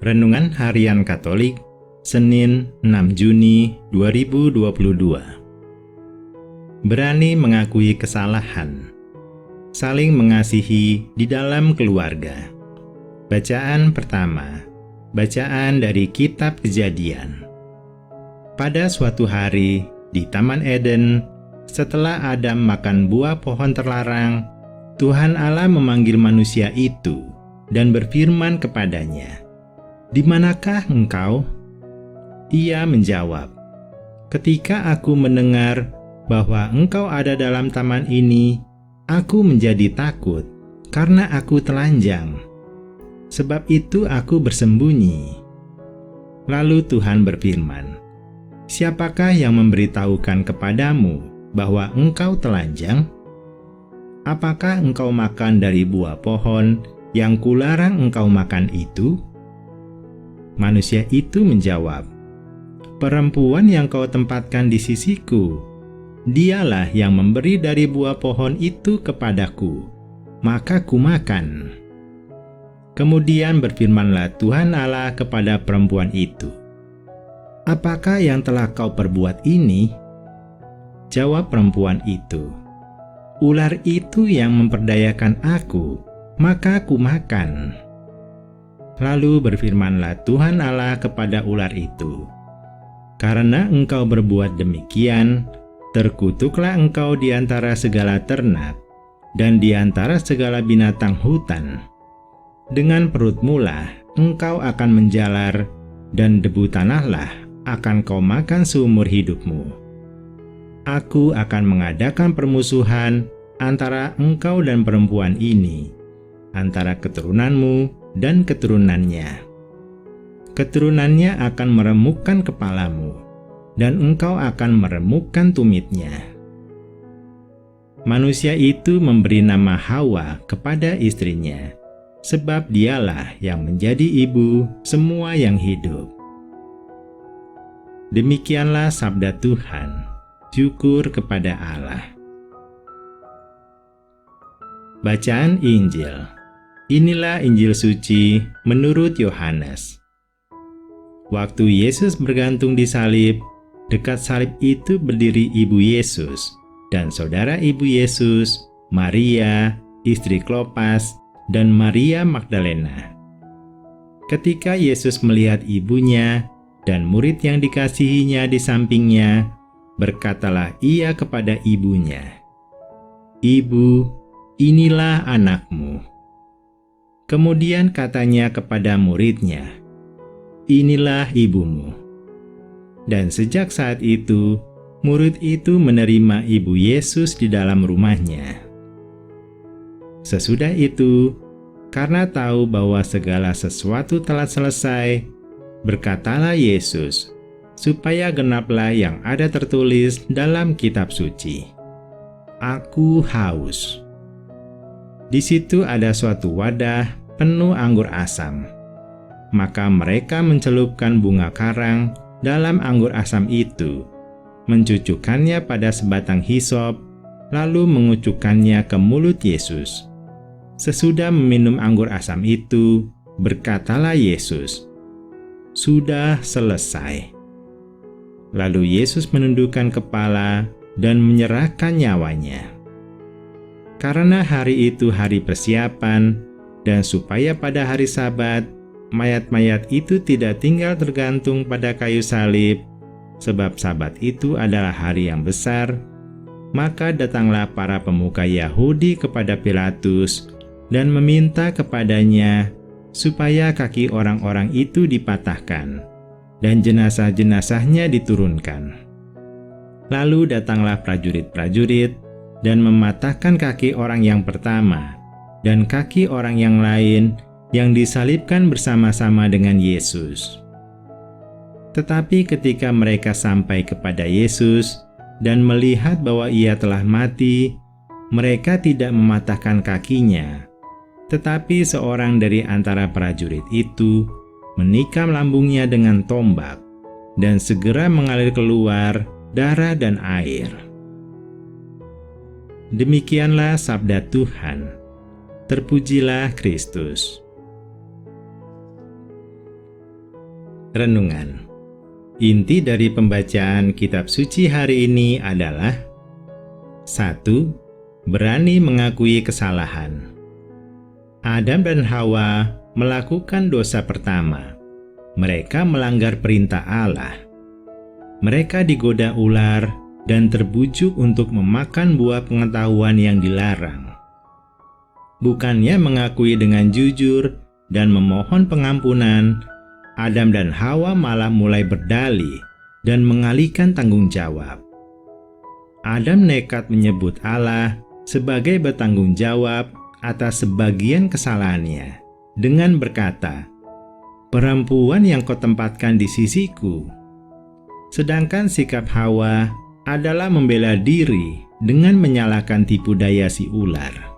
Renungan Harian Katolik, Senin 6 Juni 2022. Berani mengakui kesalahan. Saling mengasihi di dalam keluarga. Bacaan pertama. Bacaan dari Kitab Kejadian. Pada suatu hari di Taman Eden, setelah Adam makan buah pohon terlarang, Tuhan Allah memanggil manusia itu dan berfirman kepadanya, "Di manakah engkau?" Ia menjawab, "Ketika aku mendengar bahwa engkau ada dalam taman ini, aku menjadi takut karena aku telanjang. Sebab itu aku bersembunyi." Lalu Tuhan berfirman, "Siapakah yang memberitahukan kepadamu bahwa engkau telanjang? Apakah engkau makan dari buah pohon yang kularang engkau makan itu?" Manusia itu menjawab, "Perempuan yang kau tempatkan di sisiku, dialah yang memberi dari buah pohon itu kepadaku, maka kumakan." Kemudian berfirmanlah Tuhan Allah kepada perempuan itu, "Apakah yang telah kau perbuat ini?" Jawab perempuan itu, "Ular itu yang memperdayakan aku, maka kumakan." Lalu berfirmanlah Tuhan Allah kepada ular itu, "Karena engkau berbuat demikian, terkutuklah engkau di antara segala ternak dan di antara segala binatang hutan. Dengan perutmu lah engkau akan menjalar, dan debu tanahlah akan kau makan seumur hidupmu. Aku akan mengadakan permusuhan antara engkau dan perempuan ini, antara keturunanmu dan keturunannya. Keturunannya akan meremukkan kepalamu, dan engkau akan meremukkan tumitnya." Manusia itu memberi nama Hawa kepada istrinya, sebab dialah yang menjadi ibu semua yang hidup. Demikianlah sabda Tuhan. Syukur kepada Allah. Bacaan Injil. Inilah Injil suci menurut Yohanes. Waktu Yesus bergantung di salib, dekat salib itu berdiri ibu Yesus dan saudara ibu Yesus, Maria, istri Klopas, dan Maria Magdalena. Ketika Yesus melihat ibunya dan murid yang dikasihinya di sampingnya, berkatalah ia kepada ibunya, "Ibu, inilah anakmu." Kemudian katanya kepada muridnya, "Inilah ibumu." Dan sejak saat itu, murid itu menerima ibu Yesus di dalam rumahnya. Sesudah itu, karena tahu bahwa segala sesuatu telah selesai, berkatalah Yesus, supaya genaplah yang ada tertulis dalam kitab suci, "Aku haus." Di situ ada suatu wadah penuh anggur asam. Maka mereka mencelupkan bunga karang dalam anggur asam itu, mencucukkannya pada sebatang hisop, lalu mengucukkannya ke mulut Yesus. Sesudah meminum anggur asam itu, berkatalah Yesus, "Sudah selesai." Lalu Yesus menundukkan kepala dan menyerahkan nyawanya. Karena hari itu hari persiapan, dan supaya pada hari Sabat, mayat-mayat itu tidak tinggal tergantung pada kayu salib, sebab Sabat itu adalah hari yang besar, maka datanglah para pemuka Yahudi kepada Pilatus dan meminta kepadanya supaya kaki orang-orang itu dipatahkan dan jenazah-jenazahnya diturunkan. Lalu datanglah prajurit-prajurit dan mematahkan kaki orang yang pertama dan kaki orang yang lain yang disalibkan bersama-sama dengan Yesus. Tetapi ketika mereka sampai kepada Yesus dan melihat bahwa ia telah mati, mereka tidak mematahkan kakinya. Tetapi seorang dari antara prajurit itu menikam lambungnya dengan tombak, dan segera mengalir keluar darah dan air. Demikianlah sabda Tuhan. Terpujilah Kristus. Renungan. Inti dari pembacaan kitab suci hari ini adalah 1. Berani mengakui kesalahan. Adam dan Hawa melakukan dosa pertama. Mereka melanggar perintah Allah. Mereka digoda ular dan terbujuk untuk memakan buah pengetahuan yang dilarang. Bukannya mengakui dengan jujur dan memohon pengampunan, Adam dan Hawa malah mulai berdalih dan mengalihkan tanggung jawab. Adam nekat menyebut Allah sebagai bertanggung jawab atas sebagian kesalahannya dengan berkata, "Perempuan yang kau tempatkan di sisiku." Sedangkan sikap Hawa adalah membela diri dengan menyalahkan tipu daya si ular.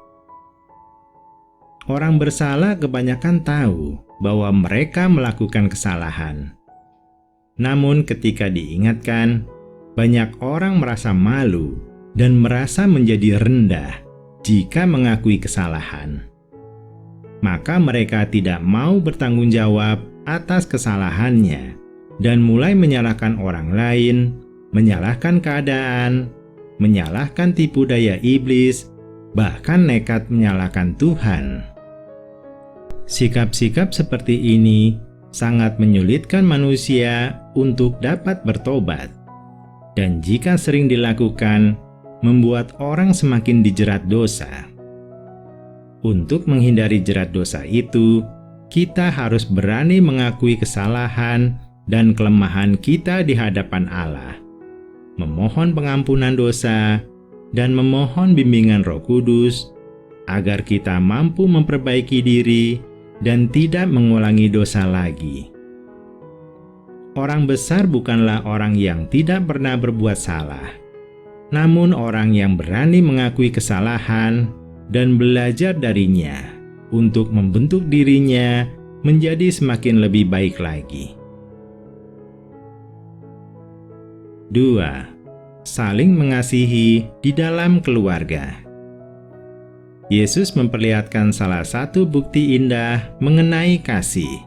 Orang bersalah kebanyakan tahu bahwa mereka melakukan kesalahan. Namun ketika diingatkan, banyak orang merasa malu dan merasa menjadi rendah jika mengakui kesalahan. Maka mereka tidak mau bertanggung jawab atas kesalahannya dan mulai menyalahkan orang lain, menyalahkan keadaan, menyalahkan tipu daya iblis, bahkan nekat menyalahkan Tuhan. Sikap-sikap seperti ini sangat menyulitkan manusia untuk dapat bertobat, dan jika sering dilakukan, membuat orang semakin dijerat dosa. Untuk menghindari jerat dosa itu, kita harus berani mengakui kesalahan dan kelemahan kita di hadapan Allah, memohon pengampunan dosa, dan memohon bimbingan Roh Kudus agar kita mampu memperbaiki diri dan tidak mengulangi dosa lagi. Orang besar bukanlah orang yang tidak pernah berbuat salah, namun orang yang berani mengakui kesalahan dan belajar darinya untuk membentuk dirinya menjadi semakin lebih baik lagi. 2. Saling mengasihi di dalam keluarga. Yesus memperlihatkan salah satu bukti indah mengenai kasih.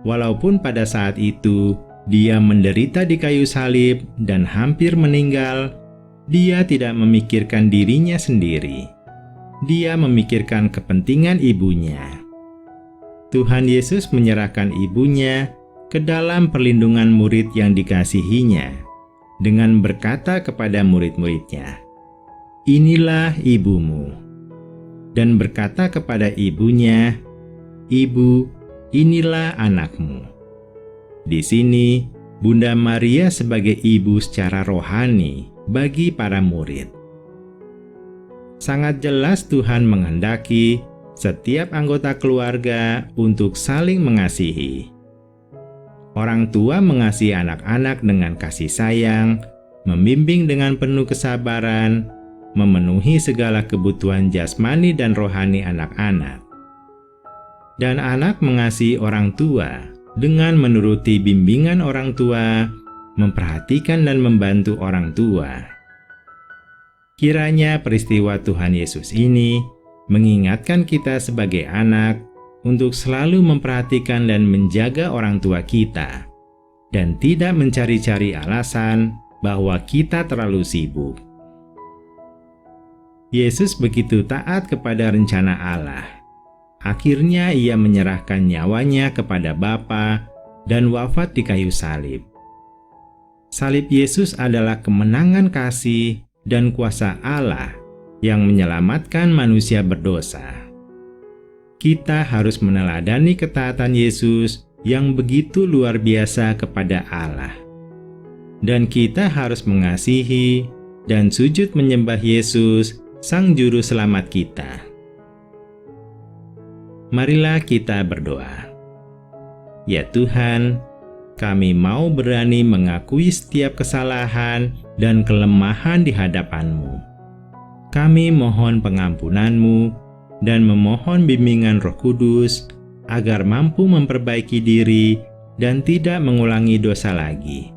Walaupun pada saat itu Dia menderita di kayu salib dan hampir meninggal, Dia tidak memikirkan dirinya sendiri. Dia memikirkan kepentingan ibunya. Tuhan Yesus menyerahkan ibunya ke dalam perlindungan murid yang dikasihinya, dengan berkata kepada murid-muridnya, "Inilah ibumu," dan berkata kepada ibunya, "Ibu, inilah anakmu." Di sini, Bunda Maria sebagai ibu secara rohani bagi para murid. Sangat jelas Tuhan menghendaki setiap anggota keluarga untuk saling mengasihi. Orang tua mengasihi anak-anak dengan kasih sayang, membimbing dengan penuh kesabaran, memenuhi segala kebutuhan jasmani dan rohani anak-anak. Dan anak mengasihi orang tua dengan menuruti bimbingan orang tua, memperhatikan dan membantu orang tua. Kiranya peristiwa Tuhan Yesus ini mengingatkan kita sebagai anak untuk selalu memperhatikan dan menjaga orang tua kita, dan tidak mencari-cari alasan bahwa kita terlalu sibuk. Yesus begitu taat kepada rencana Allah. Akhirnya Ia menyerahkan nyawanya kepada Bapa dan wafat di kayu salib. Salib Yesus adalah kemenangan kasih dan kuasa Allah yang menyelamatkan manusia berdosa. Kita harus meneladani ketaatan Yesus yang begitu luar biasa kepada Allah. Dan kita harus mengasihi dan sujud menyembah Yesus, Sang Juru Selamat kita. Marilah kita berdoa. Ya Tuhan, kami mau berani mengakui setiap kesalahan dan kelemahan di hadapan-Mu. Kami mohon pengampunan-Mu dan memohon bimbingan Roh Kudus agar mampu memperbaiki diri dan tidak mengulangi dosa lagi.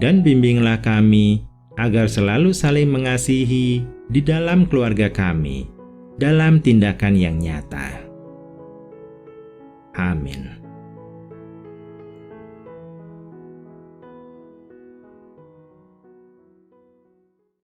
Dan bimbinglah kami agar selalu saling mengasihi di dalam keluarga kami, dalam tindakan yang nyata. Amin.